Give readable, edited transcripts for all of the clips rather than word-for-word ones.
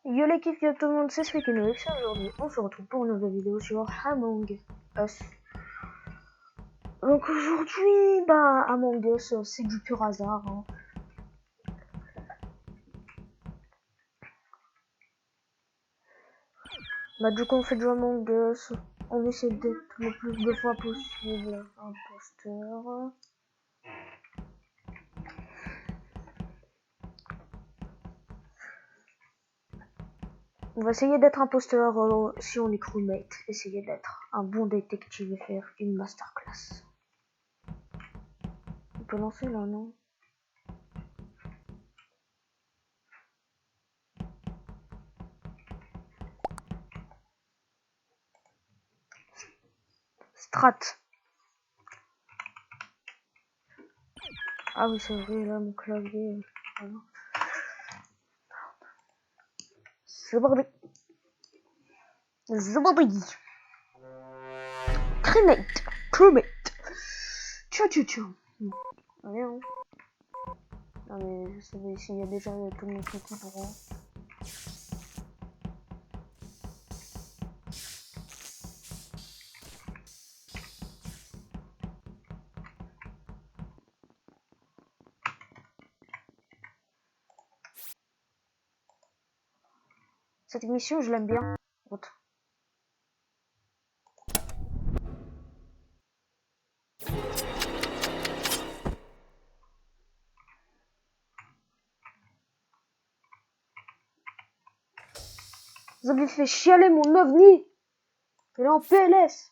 Yo l'équipe, yo tout le monde, c'est Swikinox. Aujourd'hui, on se retrouve pour une nouvelle vidéo sur Among Us. Donc aujourd'hui, Among Us, c'est du pur hasard. Hein. Du coup, on fait du Among Us. On essaie d'être le plus de fois possible imposteur. On va essayer d'être imposteur si on est crewmate. Essayer d'être un bon détective et faire une masterclass. On peut lancer là, non? Strat. Ah oui, c'est vrai, là, mon clavier. Voilà. C'est bordé. Zabadi. Crewmate. Tiens. Allez, hein. Non, mais je savais s'il y a déjà tout le monde qui est droit. Cette émission, je l'aime bien. Autre. Vous avez fait chialer mon ovni. Il est en PLS.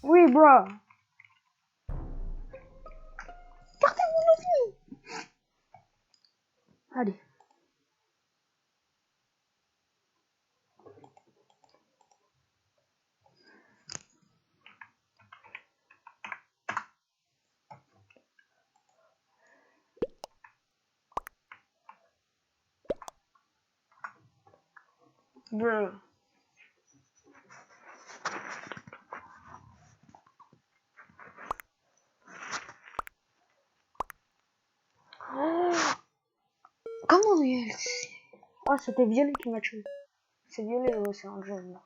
Oui, bro. Partez mon ovni. Allez. Bro. Oh. Comment il... Ah, c'était Violet qui m'a tué. C'est Violet, ouais, c'est un jeune. Là.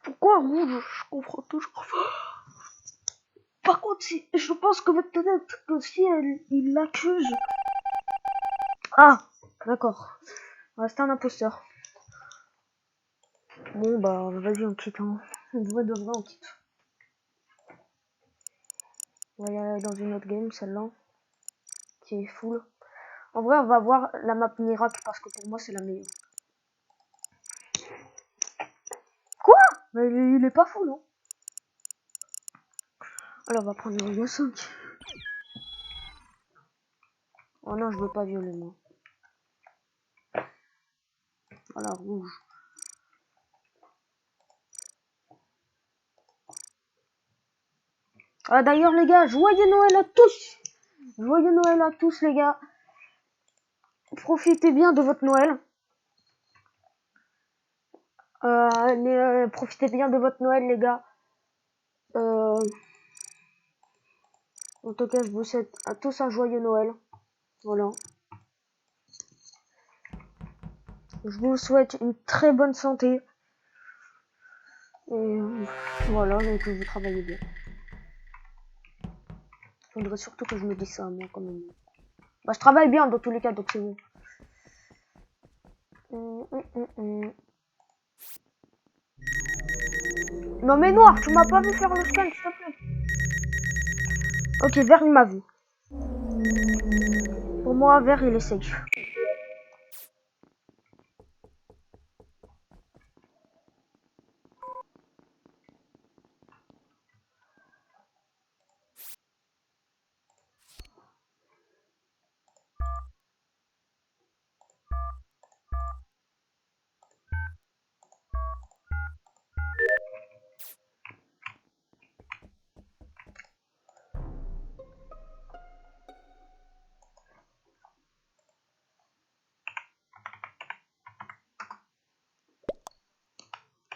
Pourquoi rouge? Je comprends toujours. Par contre, si, je pense que peut-être que si il l'accuse. Ah, d'accord. Reste un imposteur. Bon, vas-y, on quitte. Hein. On devrait de vrai, on quitte. On va y aller dans une autre game, celle-là. Qui est full. En vrai, on va voir la map miracle parce que pour moi, c'est la meilleure. Quoi? Mais il est pas full, non? Alors, on va prendre le 5. Oh non, je veux pas violer, moi. Voilà, rouge. Ah, d'ailleurs, les gars, joyeux Noël à tous! Joyeux Noël à tous, les gars. Profitez bien de votre Noël. Profitez bien de votre Noël, les gars. En tout cas, je vous souhaite à tous un joyeux Noël. Voilà. Je vous souhaite une très bonne santé. Et voilà, donc vous travaillez bien. Faudrait surtout que je me dise ça, moi, quand même. Je travaille bien dans tous les cas, donc c'est bon. Non mais noir, tu m'as pas vu faire le scan, s'il te plaît. Ok, vert il m'a vu. Pour moi, vert il est safe.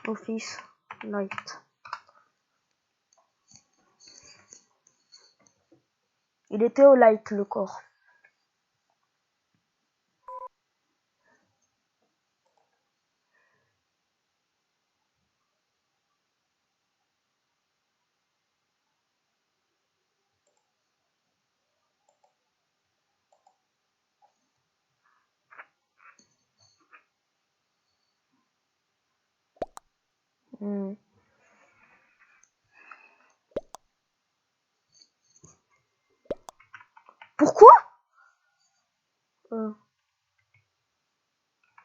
Office. Light. Il était au light, le corps. Hmm. Pourquoi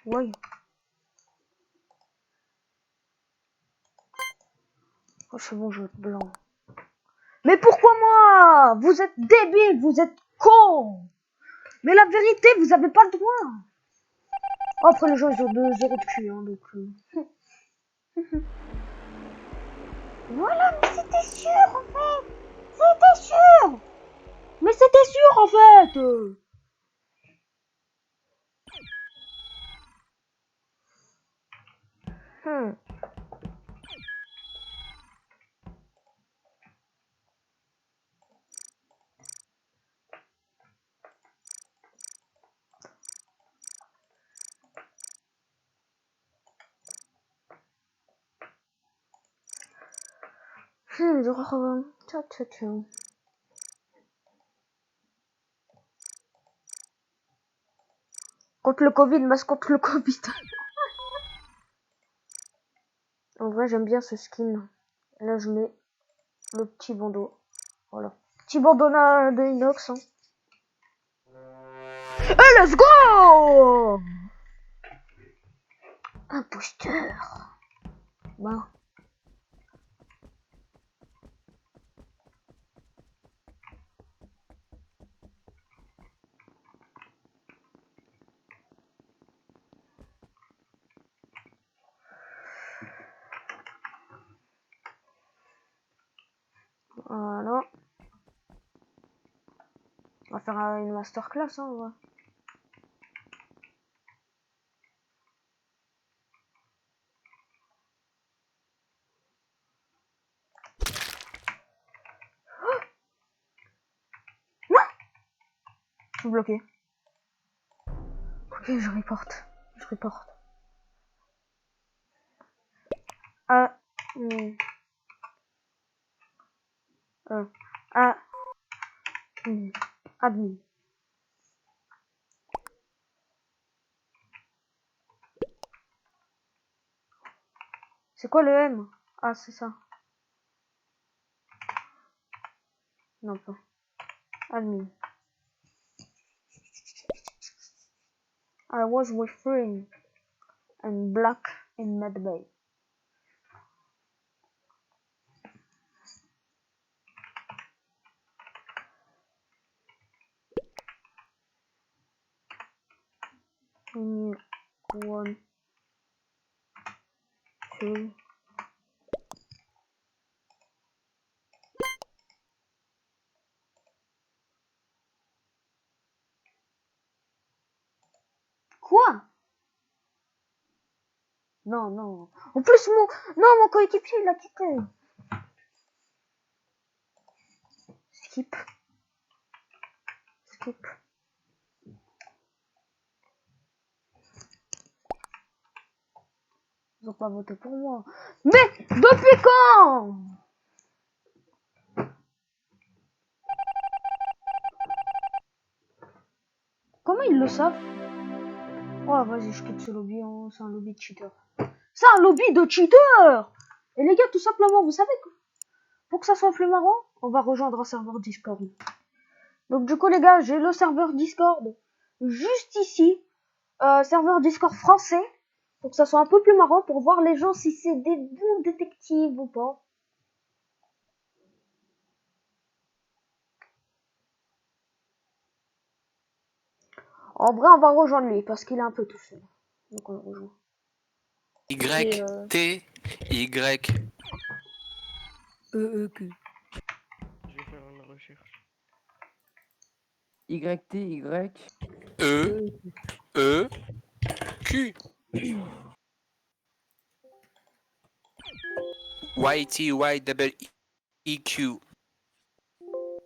Oui. Oh, c'est bon, je vais être blanc. Mais pourquoi moi? Vous êtes débile, vous êtes con. Mais la vérité, vous avez pas le droit. Oh, après, les gens, ils ont 2 euros de cul, hein, donc... Voilà, mais c'était sûr, en fait. C'était sûr. Mais c'était sûr, en fait. Hmm. Contre le Covid, masse contre le Covid. En vrai, j'aime bien ce skin. Là, je mets le petit bandeau. Voilà. Petit bandeau de inox. Hein. Hey, let's go! Imposteur. Ben. Voilà. On va faire une masterclass, hein, ouais. Non! Je suis bloqué. Ok, je reporte. Je reporte. Ah. Ah. Admin. C'est quoi le M? Ah, c'est ça. Non, pas. Admin. I was with Free and Black in Medbay. One, two. Quoi? Non, non. En plus, mon coéquipier, il a quitté. Skip. Skip. Ils ont pas voté pour moi. Mais, depuis quand? Comment ils le savent? Oh, vas-y, je quitte ce lobby. Hein. C'est un lobby de cheater. C'est un lobby de cheater! Et les gars, tout simplement, vous savez quoi? Pour que ça soit plus marrant, on va rejoindre un serveur Discord. Donc du coup les gars, j'ai le serveur Discord juste ici, serveur Discord français, pour que ça soit un peu plus marrant pour voir les gens si c'est des bons détectives ou pas. En vrai, on va rejoindre lui parce qu'il est un peu tout seul. Donc on le rejoint. Y-T-Y. E-E-Q. Je vais faire une recherche. Y-T-Y. E-E-Q. YTYEEQ.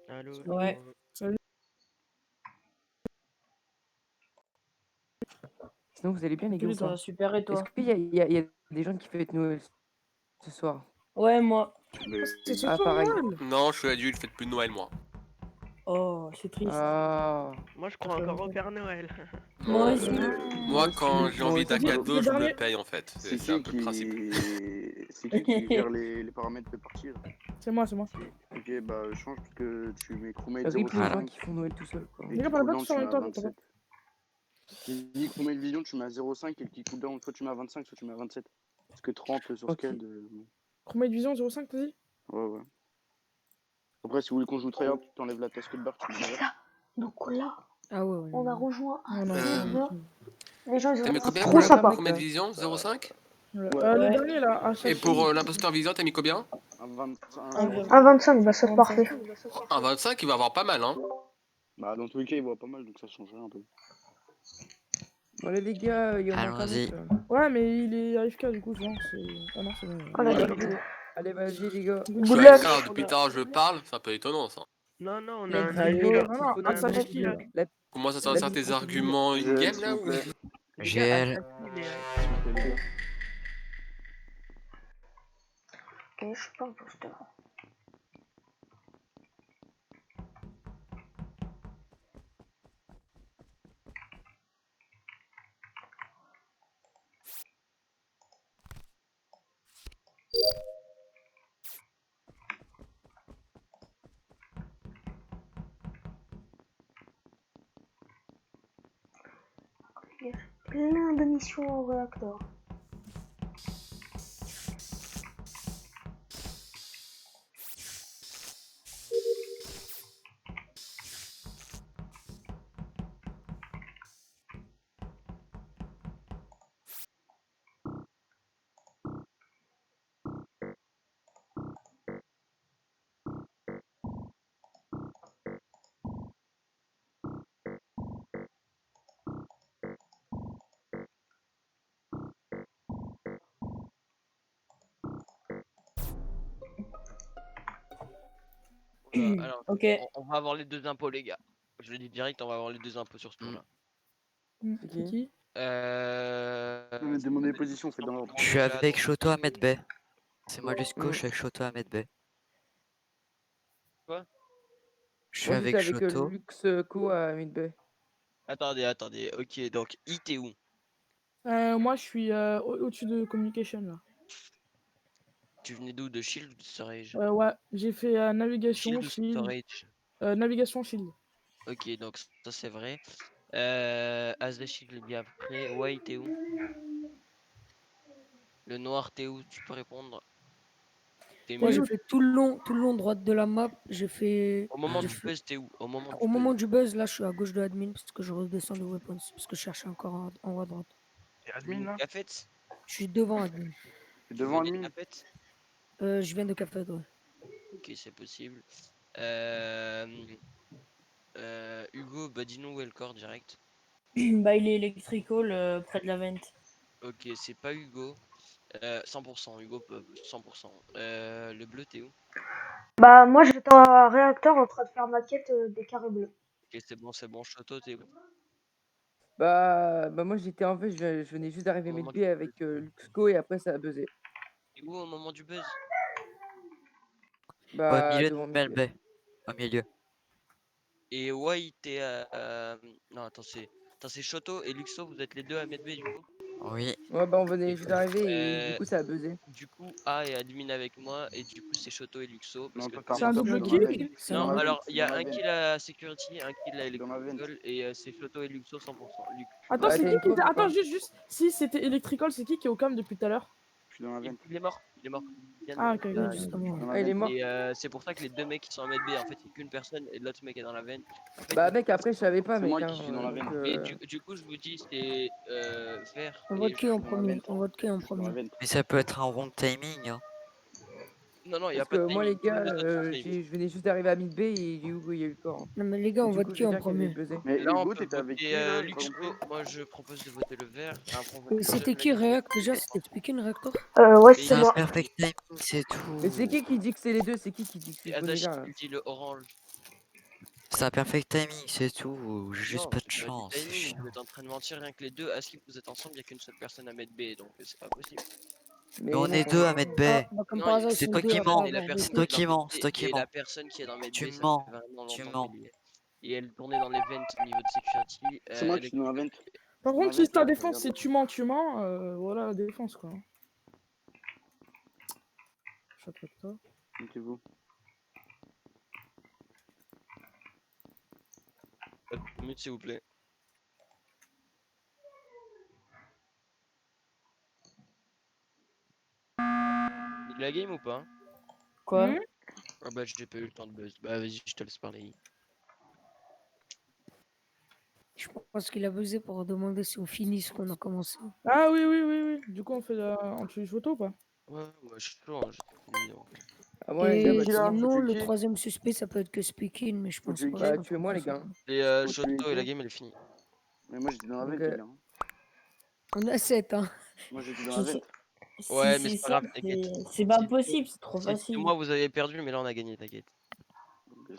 Allô. Ouais. Sinon, vous allez bien, les gars, ou Ça pas? va super et Est-ce toi? qu'il y a des gens qui fêtent Noël ce soir? Ouais, moi. C'est ce Ah, soir, pareil. Noël. Non, je suis adulte, faites plus de Noël, moi. Oh, c'est triste. Ah. Moi, je crois encore au Père Noël. Moi Non. aussi. Moi, quand j'ai envie d'un aussi. cadeau, Le je me dernier- le paye, en fait. C'est C'est un qui peu le principe. C'est qui gère les paramètres de partie là? C'est moi. Ok, bah change parce que tu mets crewmate Rip les 05 gens qui font Noël tout seuls, quoi. et Les gars, qui parlez pas cooldown tous en tu mets même à temps. 27. Qui dit crewmate vision tu mets à 0,5 et le qui cooldown soit tu mets à 25 soit tu mets à 27. Parce que 30 sur Ok. scale Chromate Vision 05, t'as dit? ouais. Après si vous voulez qu'on joue tryhard, tu t'enlèves la task bar, tu mets C'est ça. Donc là, Ah ouais. on a rejoint un Non, serveur. Les gens, ils T'as mis ont combien trop pour sympa. la promesse vision 0,5? Le Ouais. dernier là, Et Assassin. pour l'imposteur vision, t'as mis combien? un 25. Un 25, bah c'est 25. parfait. Un 25, il va avoir pas mal, hein. Bah dans tous les cas il voit pas mal donc ça changerait un peu. Bon, allez, les gars, il y en a un Allons-y. autre. Ouais, mais il est AFK du coup, genre, c'est. Ah non, c'est bon. Oh la Ouais, gueule. Allez, vas-y, les gars. Je Good suis luck. AFK, alors depuis tout à l'heure, je parle, c'est un peu étonnant, ça. Non, non, on a Let's un go. AFK. Non, non, Faut Assassin donner qui là. Comment ça La sert tes petite arguments in-game, s'il là, vous ou... plaît. Les gars, GL. Assassin, il est S'il vous plaît les gars. Ok, je suis pas imposteur. Il y a plein de missions au réacteur. Alors, Ok. on va avoir les deux impôts, les gars. Je le dis direct, on va avoir les deux impôts sur ce tour-là. C'est qui? Non mais demandez les positions, faites dans l'ordre. Je suis avec Shoto à Medbay. C'est moi Lusco, je suis avec Shoto à Medbay. Quoi? Je suis Moi, j'étais avec avec Shoto. Luxco à Midbay. Attendez. Ok, donc, I, t'es où? Moi, je suis au-dessus de Communication là. Tu venais d'où? De Shield ou de Storage? Ouais, j'ai fait navigation, Shield ou shield. Storage? Navigation, shield. Ok, donc ça c'est vrai. As the Shield est bien prêt. White, t'es où? Le noir, t'es où? Tu peux répondre. T'es Moi, mieux. j'ai fait tout le long droite de la map. J'ai fait. Au moment j'ai du fait- buzz, t'es où? Au moment du Au moment buzz. du buzz, là, je suis à gauche de admin parce que je redescends de weapons parce que je cherchais encore en haut à droite. T'es admin là? Cafette? Je suis devant admin. T'es devant Tu venais de admin? Cafette? Je viens de café, ouais. Ok, c'est possible. Hugo, bah dis-nous où est le corps direct. Bah, il est electrical près de la vente. Ok, c'est pas Hugo. 100%, Hugo, 100%. Le bleu, t'es où? Bah moi j'étais en réacteur en train de faire ma quête des carrés bleus. Ok, c'est bon. Shoto, t'es où? Bah, moi, j'étais en fait, je venais juste d'arriver à Au moment Midbay avec Luxco et après, ça a buzzé. T'es où au moment du buzz? Au Bah, milieu devant de Midbay. Medbay. Au milieu. Et White, t'es non, attends, c'est Shoto et Luxo, vous êtes les deux à Medbay du coup? Oui. Ouais, bah, on venait Et juste d'arriver et du euh, coup, ça a buzzé. Du coup, A est admin avec moi et du coup, c'est Shoto et Luxo. Parce Non, que pas tout C'est un faire double stop, je suis dans la kill? veine. C'est Non, Dans la alors veine, il y a dans la un veine. kill à Security, un kill à Je suis dans la veine. Electrical et c'est Floto et Luxo 100%. Attends, Bah, c'est t'as qui une qui était. preuve ou Attends, pas? juste. Si c'était Electrical, c'est qui est au cam depuis tout à l'heure? Je suis dans la veine. Il est mort, il est mort. Ah, ok, Ouais, ok. justement. Dans la Ah, il est veine. mort. Et c'est pour ça que les deux mecs qui sont en med B, en fait, c'est qu'une personne et l'autre mec est dans la veine. En fait, Bah, mec, après, je savais pas, C'est mec. moi Hein, qui suis dans la veine. donc, et du coup, je vous dis, c'est vert On et vote qui en dans la premier? veine. On vote qui en Je suis dans la premier? veine. Mais ça peut être un wrong timing, hein. Non, non, il y a Parce pas de que moi, timing. les gars, tous les autres sont timés. je venais juste d'arriver à mid B et il y a eu le corps. Non, mais les gars, on Du vote coup, qui je veux en dire qu'il avait premier? buzzé. Mais Là, on Hugo, peut t'étais avec qui voter là? J'ai pas Luxo. compris. Moi, je propose de voter le vert. Après, on vote Et c'était qui React déjà? C'était Speaking Reactor? Ouais, Mais c'est il- moi. Perfect timing, c'est Mais c'est tout. qui dit que c'est les deux? C'est qui dit que c'est Et ce Adachi, bonnet-là, là? il dit le orange. C'est un perfect timing, c'est tout. J'ai juste Non, pas de j'ai pas dit chance, c'est timing. chiant. Vous êtes en train de mentir rien que les deux. À ce que vous êtes ensemble, il n'y a qu'une seule personne à mettre B, donc c'est pas possible. Mais Mais on non, est deux à mettre B. Ah, bah comme Non, par hasard, ils C'est sont toi deux qui à pas mens. et la avoir personne C'est qui toi voté. est dans qui Med mens, B, c'est toi qui et la mens. personne qui est dans Med Tu B, ça mens, fait vraiment tu longtemps mens. qu'elle y est. Et elle tournait dans les vents au niveau de security. C'est moi Elle qui est suis dans la vente. Par Dans la contre, si vente, ta là, défense regarde. c'est tu mens, voilà la défense quoi. Chaque toi. Mettez-vous. Mute, s'il vous plaît. Il la game ou pas? Quoi? Hmm. Ah bah j'ai pas eu le temps de buzz. Bah vas-y, je te laisse parler. Je pense qu'il a buzzé pour demander si on finit ce qu'on a commencé. Ah oui, oui, oui, oui. Du coup, on fait on tue les photos ou pas? Ouais, moi je suis chaud, hein, j'ai fini donc. Ah, moi, les gars, Et bah, Qui là? Faut sinon, tuer le qui? troisième suspect, ça peut être que Speaking, mais je Faut pense tuer pas. qui? Je bah, pense pas tuez-moi, qu'on les soit gars. pas. Et Faut Shoto tuer et la qui? game elle est finie. Mais moi j'étais dans la Donc, vente, les gars. On a 7, hein. Moi j'étais dans Je la sais- vente. Ouais, Si mais c'est c'est pas ça, grave, t'inquiète. c'est pas C'est possible, c'est trop facile. moi vous avez perdu, mais là on a gagné, t'inquiète.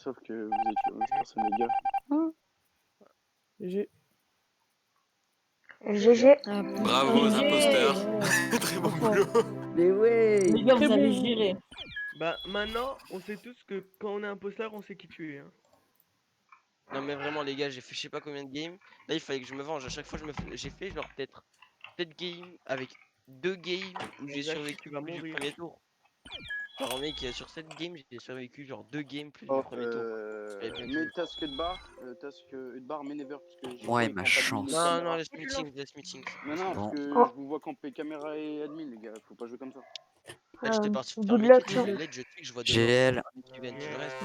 Sauf que vous êtes la mauvaise personne, les gars. GG. GG. Ah, Bravo aux GG. imposteurs. ouais. Très bon Trop fort. boulot. Mais ouais! Les gars, Très vous avez bon. géré. Bah, maintenant, on sait tous que quand on est imposteur, on sait qui tuer. Hein. Non mais vraiment les gars, j'ai fait je sais pas combien de games. Là il fallait que je me venge. À chaque fois j'ai fait genre peut-être 7 games avec 2 games où j'ai Zach, survécu tu vas plus du mourir. premier tour. Genre mec, sur 7 games j'ai survécu genre 2 games plus du Oh, premier tour. J'avais bien mets joué. task de bar, mais never, parce que j'ai Ouais, fait ma camp admin chance. Non, caméra. laisse meeting, laisse meeting. Non, non, parce Bon. que Oh. je vous vois camper caméra et admin, les gars. Faut pas jouer comme ça. Là j'étais parti faire Good mes luck, quêtes, hein. je l'aide, je sais que je vois demain. GL. Tu viens, je reste.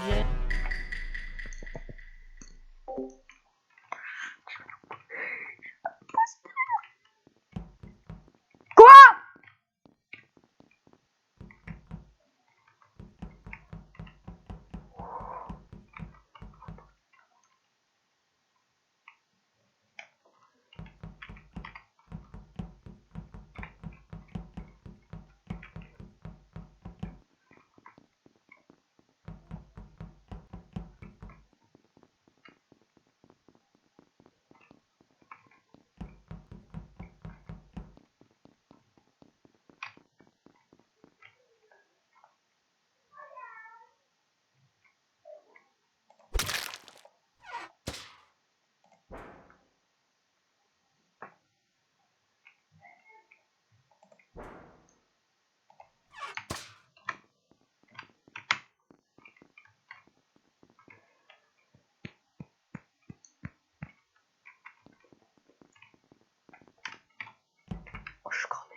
Oh, je suis cramé.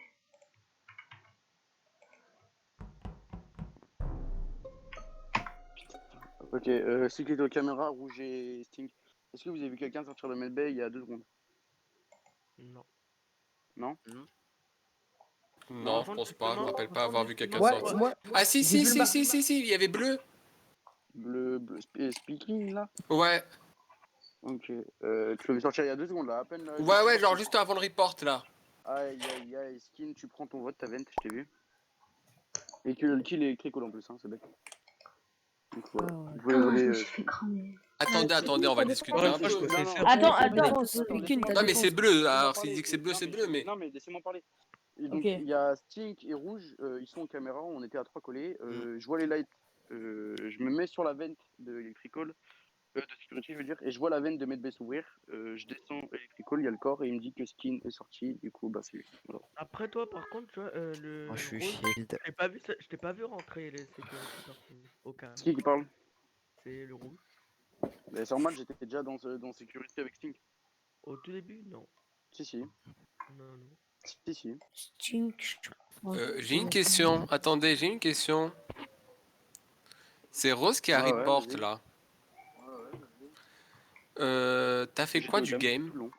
Ok, cycle de caméra, rouge et Sting. Est-ce que vous avez vu quelqu'un sortir de medbay il y a 2 secondes? Non. Non? Non, je pense pas. Je me rappelle pas avoir vu quelqu'un Ouais, sortir. moi, Ah si, j'ai si, vu le si, si, si, il y avait bleu. Bleu speaking là? Ouais. Ok. Tu l'as vu sortir il y a 2 secondes là, à peine. Là, Ouais, ouais, genre juste avant le report là. Aïe aïe aïe, Skin, tu prends ton vote, ta vente, je t'ai vu. Et que le kill est électrique en plus, hein, c'est bête. Donc voilà, Ah ouais. vous pouvez voler. Je me suis fait cramer. Attendez, on va discuter un Moi je peu. me fais non, faire. Attends, Ta attends. défense, Speaking, ta Non mais défense. c'est bleu, Laissez-moi alors parler. s'il dit que c'est bleu, c'est Non, bleu, mais... Non mais laissez-moi parler. Et donc Ok. il y a Stink et Rouge, ils sont en caméra, on était à 3 collés. Je vois les lights, je me mets sur la vente de Electrical, de sécurité je veux dire, et je vois la vente de Medbay s'ouvrir. Je descends Electrical, il y a le corps et il me dit que Skin est sorti, du coup bah c'est lui. Voilà. Après toi, par contre, tu vois, le Moi, je suis rose, shield. je t'ai pas vu rentrer les security par contre, au calme. C'est qui parle? C'est le rouge. Bah, c'est normal, j'étais déjà dans sécurité avec Stink. Au tout début, non. Si. Non, non. Si. Stink. J'ai une question, attendez, j'ai une question. C'est Rose qui a Ouais, report vas-y. là. T'as fait J'étais quoi au du calme game? tout le long.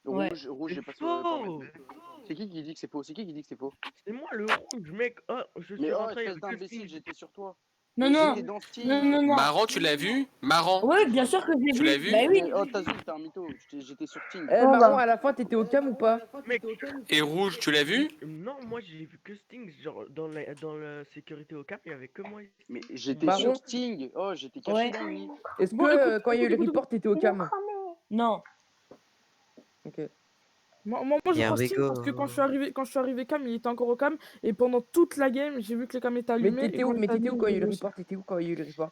Ouais. Rouge, j'ai passé Faux. par Medbay. c'est qui dit que c'est faux? C'est qui dit que c'est faux? C'est moi le rouge, mec. Oh, je suis Mais oh, rentré, il y espèce avait que d'imbécile, Sting. j'étais sur toi. Non, Mais non. j'étais dans Non, Sting. non, non. Marrant, tu l'as vu? Marrant. Ouais, bien sûr que je Tu l'ai l'as vu. vu? Bah oui. Mais oh, Tazul, t'es un mytho. J'étais sur Sting. Eh, Oh, Marron, bah. à la fin, t'étais au cam ou pas? Mec, Et rouge, tu l'as vu? non, moi j'ai vu que Sting. Genre, dans la sécurité au cap, il y avait que moi. Mais j'étais Marron. sur Sting. Oh, j'étais caché Ouais. dans le nid. Est-ce que Bon, écoute, quand il y a eu le écoute, report, t'étais au cam? Non. Ok. Moi, je Here crois we Sting parce que go. quand je suis arrivé cam, il était encore au cam. Et pendant toute la game, j'ai vu que les cam étaient Mais allumés. Et quand il était t'étais où allumé, quand il y a eu j'ai le vu aussi. report? T'étais où quand il y a eu le report?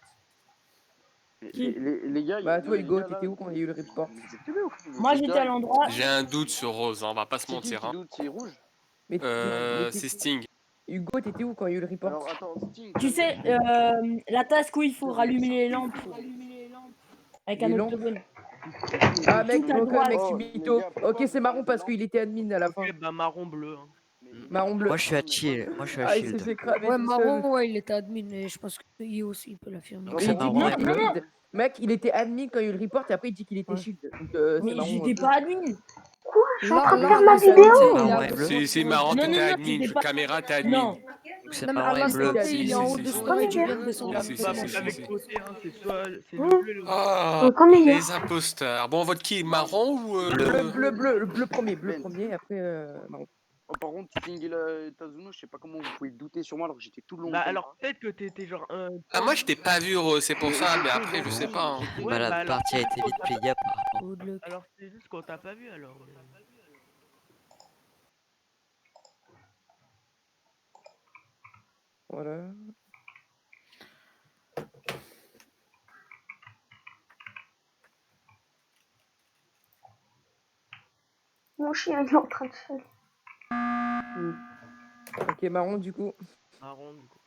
Qui? Les gars, Bah, non, toi, mais les Hugo, gars, là, t'étais où quand il y a eu le report? vous êtes teubés ou quoi? Moi, j'étais à l'endroit. J'ai un doute sur Rose, hein, on va pas se C'est qui mentir. Hein. doute? C'est rouge? Mais C'est Sting. Hugo, t'étais où quand il y a eu le report? Alors attends, Sting. Tu sais, la task où il faut rallumer les lampes. Avec un Les autre lampes? token. Ah, mec, Tout à ok, droite. mec, je suis Oh, les mytho. gars, pourquoi Ok, c'est vous marron parlez parce de qu'il était admin à la fin. Ok, bah marron bleu. Hein. Marron bleu. Moi, je suis à chill. Moi, je suis à Ah, il s'est shield. fait cramer Ouais, tout Marron, seul. ouais, il était admin, et je pense que Yi aussi, il peut l'affirmer. Donc, Mais c'est il dit marron qu'il et était bleu. shield. Mec, il était admin quand il y a eu le report et après il dit qu'il était Ouais. shield. Donc c'est Mais marron. j'étais pas admin. Je suis en Là, train de là, faire il ma était vidéo. admin, il est Marron à et bleu. C'est marrant, Non, t'étais non, non, admin. t'étais pas- Caméra, t'es admin. Non. Donc, c'est Non, mais à marron et l'instant bleu. T, il est en haut Si, de si, si. storage, il vient de Si, descendre. On Si, peut si, pas si, mettre si, avec si. côté, hein, c'est soit c'est le Mmh. bleu et le rouge. Ah, Comme hier. les imposteurs. Bon, votre qui? Marron ou Le bleu premier, Ben. après marron. Oh, par contre, Sting et Tazuno, je sais pas comment vous pouvez douter sur moi alors que j'étais tout le long. Bah en caméra. alors peut-être que t'étais genre un. Ah, moi, je t'ai pas vu, Rose, c'est pour Mais ça. Mais j'étais après, dans je le sais nid, pas. Hein. j'étais- Ouais, Bah, bah la alors partie a été vite pliée, apparemment. Good luck. alors c'est juste qu'on t'a pas vu alors. Voilà. Mon chien, il est en train de faire. Ok, marron du coup. Marron du coup.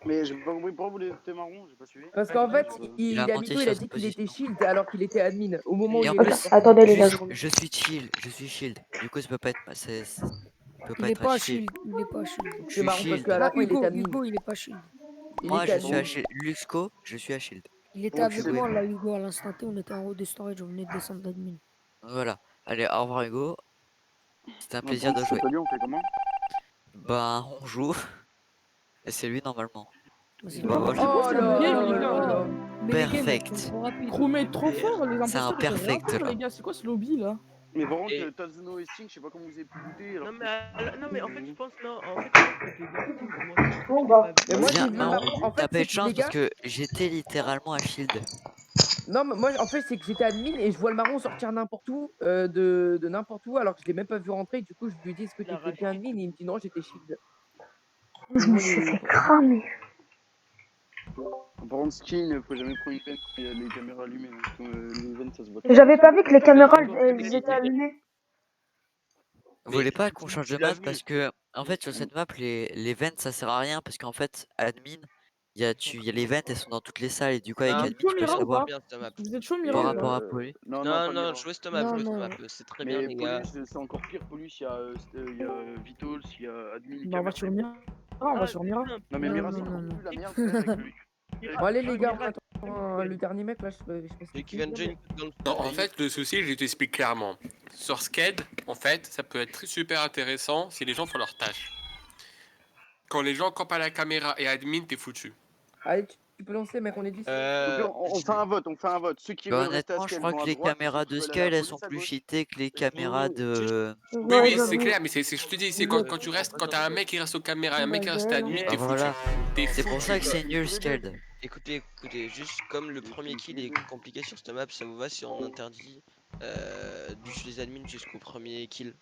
Mais j'ai pas compris pourquoi vous l'étiez marron, j'ai pas suivi. Parce qu'en fait, Il a il a menti mytho, il sur a sa dit qu'il était position. shield alors qu'il était admin. Au moment où Et il en y a eu le plus, report. Attendez les gars. je suis chill. Je suis shield. Du coup, ça peut pas être. Peut pas Il est être pas à à shield. shield, il est pas à shield. Je C'est suis marron parce shield. qu'à la Là, fin il était Hugo, admin. Hugo, il est pas shield. Il Moi, était je suis admin. à shield. Luxco, je suis à shield. Il était Oh, avec c'est moi, vrai. là, Hugo, à l'instant T, on était en haut de storage, on venait de descendre d'admin. Voilà. Allez, au revoir, Hugo. C'était un On plaisir de jouer. C'est pas lui, on fait comment? Ben, on joue. Et c'est lui, normalement. Vas-y. Bah, voilà. Oh c'est là un game, là les gars. là. Mais les games, elles Perfect. sont trop rapides. Trop, mais trop fort, les C'est un imposteurs, ils peuvent rien perfect, faire, là. les gars. C'est quoi ce lobby, là? Mais par contre, Et- Tazuno et Sting, je sais pas comment vous avez pu douter. Alors Non mais en fait je pense non en fait je pense que t'es dans Sting moi c'est pour ça que Bon, je t'ai bah. pas vu. Mais moi Viens, j'ai vu Marron, marron. En t'as fait, pas eu c'est de que chance les gars. parce que j'étais littéralement à shield. Non, mais moi en fait, c'est que j'étais admin et je vois le marron sortir n'importe où, de n'importe où, alors que je l'ai même pas vu rentrer. Du coup, je lui dis est-ce que Il a t'étais bien admin? Et il me dit non, j'étais shield. Je me suis fait cramer. par contre, Sting, faut jamais prendre une peine quand il y a les caméras allumées. Hein. Les veines, ça se voit. J'avais pas vu que les caméras elles étaient allumées. Vous voulez pas du qu'on coup, change tu de l'as map vu. parce que en fait sur cette map les vents ça sert à rien parce qu'en fait admin il y a les vents elles sont dans toutes les salles et du coup avec Ah, Vous admin êtes chaud, tu peux Mira, ou savoir pas? bien cette map. Vous êtes chaud, Et, Mira, par ou pas? rapport à Poly. Non, Non, pas non, Mira. jouez cette map, Non, jouez cette non. map. C'est très bien, Mais les gars. Paulus, c'est encore pire. Paulus, il y a Vitols, il y a Admin. Bah, on va sur Mira. On va sur Mira. Non, mais Non, Mira, non, c'est non, encore non. plus la merde. frère, avec le- Bon, allez les gars, on attend le dernier mec là. Je sais pas Celui c'est qui vient de join dans le Non, en fait, le souci, je t'explique clairement. Sur Sked, en fait, ça peut être super intéressant si les gens font leur tâche. Quand les gens campent à la caméra et admin, t'es foutu. Allez, tu peux lancer, mec, on est 10. On fait un vote, Ceux qui Bah, veulent rester à honnêtement je Skell crois vont que à les droite, caméras ceux qui de veulent aller à Skull la elles sont police à plus gauche. cheatées que les caméras de... Oui, Ouais, oui, c'est j'avoue. clair, mais c'est je te dis, c'est quand tu restes, quand t'as un mec qui reste aux caméras et un mec qui reste à admin, Bah, t'es foutu. voilà. T'es C'est pour foutu. ça que c'est nul Skeld. Écoutez, juste comme le premier kill est compliqué sur cette map, ça vous va si on interdit d'utiliser admin jusqu'au premier kill?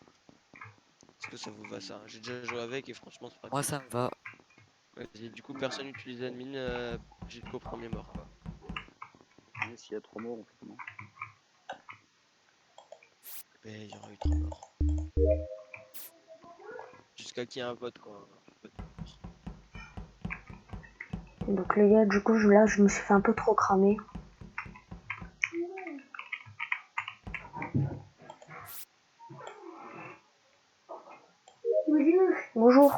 Est-ce que ça vous va ça? J'ai déjà joué avec et franchement c'est pas Moi cool. ça me va. Vas-y, du coup personne n'utilise admin jusqu'au premier mort quoi. Mais s'il y a 3 morts, on fait comment? Mais il y aura eu 3 morts. Jusqu'à qu'il y ait un vote quoi. Donc les gars, du coup, là, je me suis fait un peu trop cramer. Bonjour.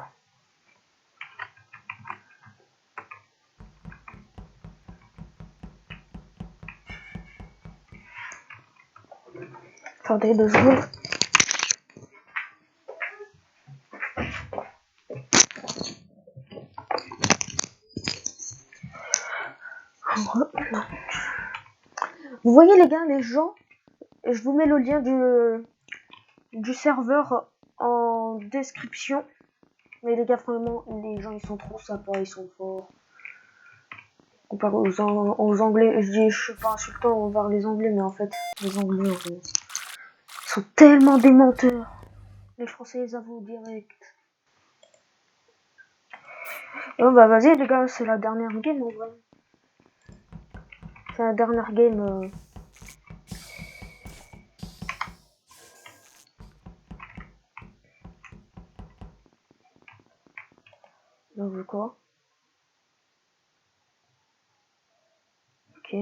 Attendez 2 secondes. Vous voyez les gars, les gens, je vous mets le lien du serveur en description. Mais les gars, vraiment, les gens ils sont trop sympas, ils sont forts. Comparé aux Anglais, je suis pas insultant envers les Anglais, mais en fait, les Anglais ils sont tellement des menteurs. Les Français les avouent direct. Oh bah vas-y les gars, c'est la dernière game en vrai. C'est la dernière game. Donc quoi? Ok.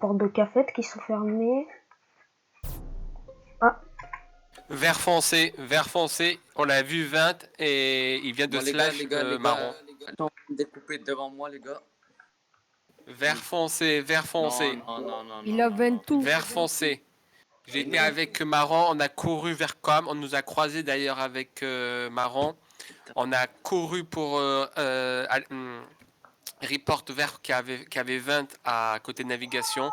Portes de cafette qui sont fermées. Ah. Vert foncé, on l'a vu 20 et il vient de Bon, les gars, slash les marron. gars, attends, découpé devant moi, les gars. Vert foncé. Non. Il a 20 tout. Vert foncé. J'étais avec Marron, on a couru vers Com, on nous a croisés d'ailleurs avec Marron. On a couru pour report vert qui avait 20 à côté de navigation.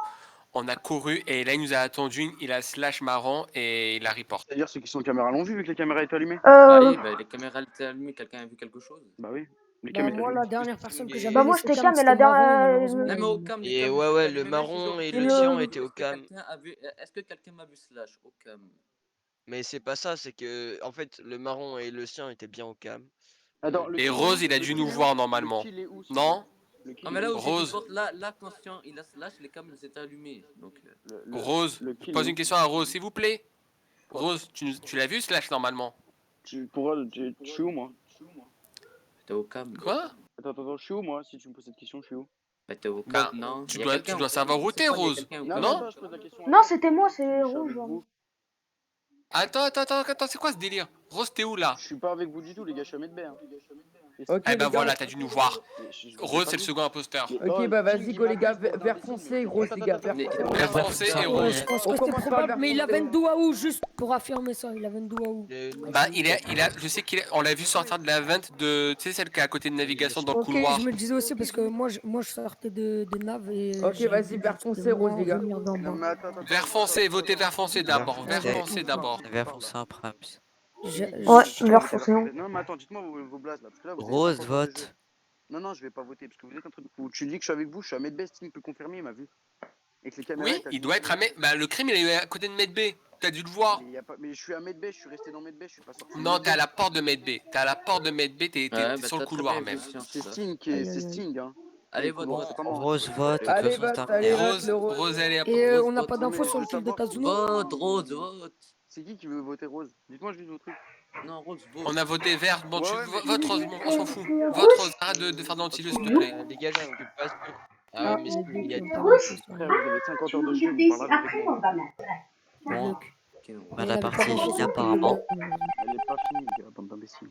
On a couru et là il nous a attendu, il a slash Marron et il a report. C'est-à-dire ceux qui sont caméras l'ont vu vu que les caméras étaient allumées. Bah oui, bah, les caméras étaient allumées, quelqu'un a vu quelque chose? Bah oui. Les Bah, caméras moi, allumées. la dernière personne que j'avais Bah moi laissé j'étais cam, cam, mais la c'était Marron, dernière. malheureusement, Même au cam, les Et cams, ouais, les le mecs, marron et ils ont- le cyan étaient au cam. Est-ce que quelqu'un m'a vu slash au cam? Mais c'est pas ça, c'est que en fait le marron et le cyan étaient bien au cam. Attends, le Et kill est Rose où il a Le dû kill nous est où voir Le normalement. kill est où, s'il te Non? plaît Le kill Non, mais est là où où j'ai Rose. report, là, conscient, il a slash, les cams elles étaient allumées. Donc, Rose, le je kill pose est une où question à Rose s'il vous plaît. Rose, tu l'as vu slash normalement? Tu suis où moi t'es au cam. Quoi? Attends, je suis où moi? Si tu me poses cette question, je suis où? Bah, t'es au cam, Bah, non? tu Y a dois quelqu'un au cam. savoir où C'est t'es quoi, y a Rose. quelqu'un au Non, cam? mais Non? attends, je pose la question. Non, c'était moi, c'est Je suis rouge. avec vous. Attends, c'est quoi ce délire? Rose, t'es où là? Je suis pas avec vous du tout, les gars, je suis à Medbay. Hein. Ok, Eh les ben gars. voilà, t'as dû nous voir. Je vous ai Rose, pas c'est le dit. second imposteur. Mais, Ok, oh, bah vas-y, King, go les il gars, m'accuse, vert bordel foncé, d'imbécile. rose les gars, vert Mais- foncé. Vert foncé et Oh, Rose. je pense On que c'était commence par probable, vert mais il a foncé. 22 à où, juste pour affirmer ça, il a 22 à où. Bah, je sais on l'a vu sortir de la vente de, tu sais, celle qui est à côté de navigation dans le Ok, couloir. je me disais aussi parce que moi je sortais de nav et Ok, j'ai vas-y, vu vert juste foncé, rose moi les gars. venir d'en Non, bas. mais attends. Vert foncé, votez vert foncé d'abord. Vert Vert foncé. foncé d'abord. Vert foncé en premier. Ouais, Je vert voter foncé. Non, mais attends, dites-moi vos blazes là. Parce que là, vous avez Rose 50 heures de jeu. vote. Non, je vais pas voter parce que vous êtes en train de. Tu dis que je suis avec vous, je suis à Medbay, Steam peut confirmer, il m'a vu. Et que les caméras. Oui, il doit être à Bah, le crime, il est à côté de Medbay. T'as dû le voir. Mais je suis à Medbay, je suis resté dans Medbay, je suis pas sorti. de Non, t'es Medbay. à la porte de Medbay. T'es à la porte de Medbay, t'es Ouais, sur bah, le t'as couloir très bien même. vu, C'est Sting, c'est Sting, hein. Allez, Et vote, bon, vote. c'est pas moi. Rose vote. De toute Allez, façon, c'est vote, terminé. allez, vote, Rose, le rose. Rose, elle est à Et Rose on n'a vote. pas Non, mais d'infos je sur veux le kill de savoir. Tazuno. Vote, Rose, vote. C'est qui veut voter Rose? Dites-moi juste vos trucs. Non, Rose, vote. On a voté vert. Bon, tu Ouais, mais vote je- Rose, on s'en fout. Vote Rose, arrête de faire d'anti-jeu, s'il te plaît. Les gars, je suis pas sûr. Ah Ah, ouais, mais les Sting, deux il a qui dit. ont pas d'infos sur Frère, vous avez 50 heures de jeu, vous parlez avec moi. Bon, Ok, non. bah, Mais il la avait pas partie est d'infos finie sur le kill de apparemment. Tazuno, malheureusement. Elle est pas finie, les gars, bande d'imbéciles.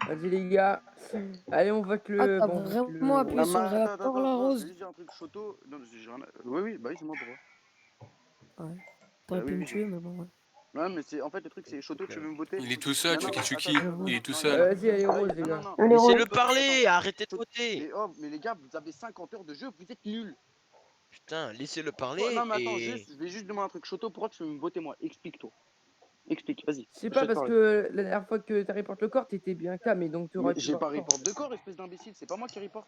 Vas-y les gars. Allez, on vote Ah, le. t'as Bon, on vote vraiment le. appuyé Non, sur mais le réacteur là, je vais Rose? juste dire un truc, Choto. Non, j'ai rien. Oui, bah oui, c'est moi, pourquoi? Ouais. T'aurais pu oui, me tuer, mais bon, ouais. Ouais, mais c'est. En fait, le truc, c'est Choto, tu veux me voter? Il est tout seul, Non, tu non, tues qui? attends. Il est tout seul. Vas-y, allez, rose les gars. Allez, Rose. Laissez-le parler, arrêtez de voter. Mais les gars, vous avez 50 heures de jeu, vous êtes nuls. Putain, laissez-le Oh, parler non, mais attends, et. je vais juste demander un truc. Choto, pourquoi tu veux me voter moi? Explique-toi. Explique, vas-y. Je sais je pas te parce parler. que la dernière fois que t'as reporté le corps, t'étais bien calme et donc Mais t'aurais pu j'ai voir pas le corps. report de corps, espèce d'imbécile, c'est pas moi qui reporte.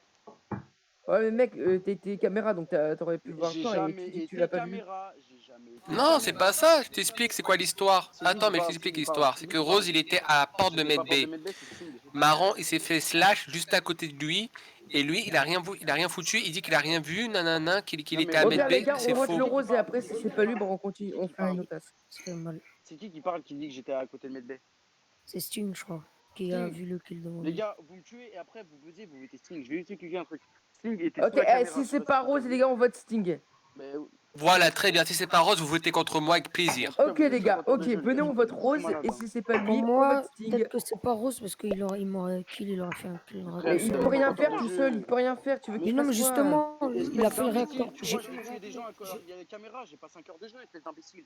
Ouais, mais mec, t'étais caméra donc t'aurais pu voir le J'ai corps et jamais tu dis que tu été l'as pas vu. caméra, j'ai jamais été Non, c'est caméra. pas ça. Je t'explique, c'est quoi l'histoire. C'est qui Attends, qui mais je parle, t'explique c'est qui qui parle, l'histoire. c'est C'est qui que qui parle. Rose, il était à la porte de C'était pas porte de Medbay. Medbay, c'est Sting. Marron, il s'est fait slash juste à côté de lui. Et lui, il a rien foutu. Il dit qu'il a rien vu, nanana, qu'il Non, était mais à Au pire, les Medbay. gars, C'est on vote faux. le rose et après, si c'est pas lui, bon, on continue, on fait Ah, une autre tasse. ça fait mal. C'est qui parle qui dit que j'étais à côté de Medbay? C'est Sting, je crois, qui a Sting. vu le kill devant Les lui. gars, vous me tuez et après vous buzzez, vous mettez Sting. Je vais juste expliquer un truc. Sting était Ok, sur la caméra. si je sais c'est pas pas si vous rose, avez les vu. gars, on vote Sting. Mais Voilà, très bien. Si c'est pas rose, vous votez contre moi avec plaisir. Ok les gars, ok, venez on vote rose et si c'est pas Pour lui, on moi, vote Sting. peut-être que c'est pas rose parce qu'il m'aurait kill, il aurait fait un kill Mais rapide. il peut rien faire tout seul, il peut rien faire, tu veux Mais qu'il non, fasse mais quoi? justement, il a fait le d'imbécile, réacteur. tu vois, je vais tuer des gens, il y a les caméras, j'ai pas 5 heures de jeu avec les imbéciles.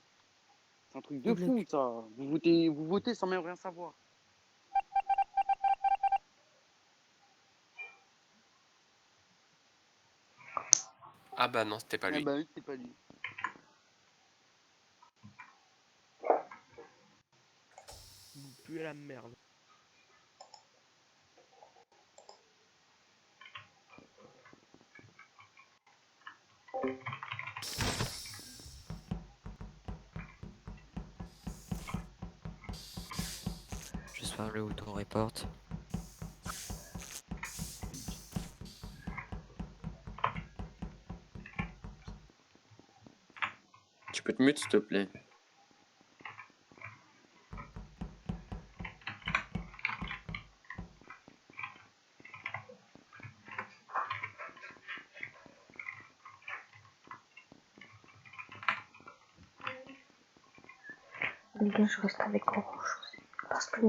C'est un truc de fou ça. Vous votez sans même rien savoir. Ah bah non, c'était pas Ah lui. bah oui, c'est pas lui. Vous puez la merde. Juste faire le bouton report. Tu peux te mute, s'il te plaît. Les gars, je reste avec Orange aussi. Parce que...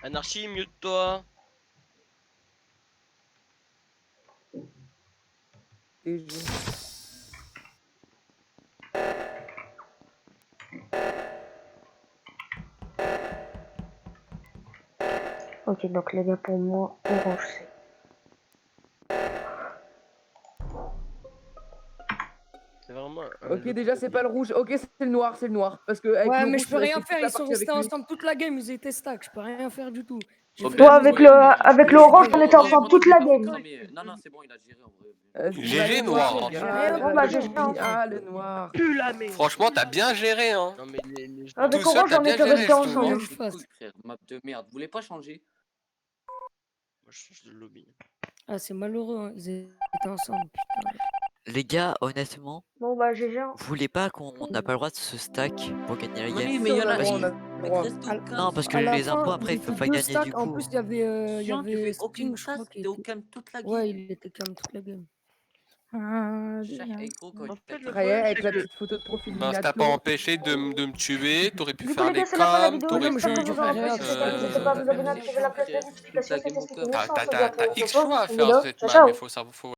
Anarchie, mute-toi. Ok, donc les gars, pour moi, Orange c'est. C'est vraiment Ok, déjà c'est pas le rouge, ok c'est le noir, parce que avec Ouais, le mais rouge, je peux rien j'aurais fait faire, la ils sont partie avec restés lui. ensemble toute la game, ils étaient stack, je peux rien faire du tout. Toi, avec le orange, on était ensemble toute la game. Non, non, c'est bon, il a géré en vrai. GG noir. Bon, bah, GG, hein. Ah, le noir. Plus la merde. Franchement, t'as bien géré, hein. Non mais les Avec Tout seul, Orange, t'as on bien était géré, restés je trouve, ensemble. hein. Couille, frère, map de merde. Vous voulez pas changer? Moi je change de lobby. Ah, c'est malheureux, hein, ils étaient ensemble, putain. Les gars, honnêtement, Bon, bah, GG. hein. vous voulez pas qu'on n'a pas le droit de se stack pour gagner la game? Oui, mais il y en a Parce on a que- le droit. Non, parce que À la les impôts fin, après, il ils faut étaient pas deux gagner stacks, du en coup. plus, il y Chiant, tu avait fais aucune Sting, je trace, crois, qui t'es au était... calme toute la game. Ouais, il était calme toute la game. Chaque gros, quand En il fait, le Raya problème, avec c'est la que petite photo de profil Ben, ça t'a pas Minato. empêché de me tuer, t'aurais pu Du coup, faire les gars, des c'est la fin de la cams, vidéo. t'aurais mais pu... J'espère que vous aurez apprécié. Si c'est pas le cas, n'hésitez pas à vous abonner, activer la cloche de notification, c'est ce qui toute la nous game au sans cœur. se dire T'as à la X choix à prochaine faire vidéo. cette Ciao, map, ciao. mais faut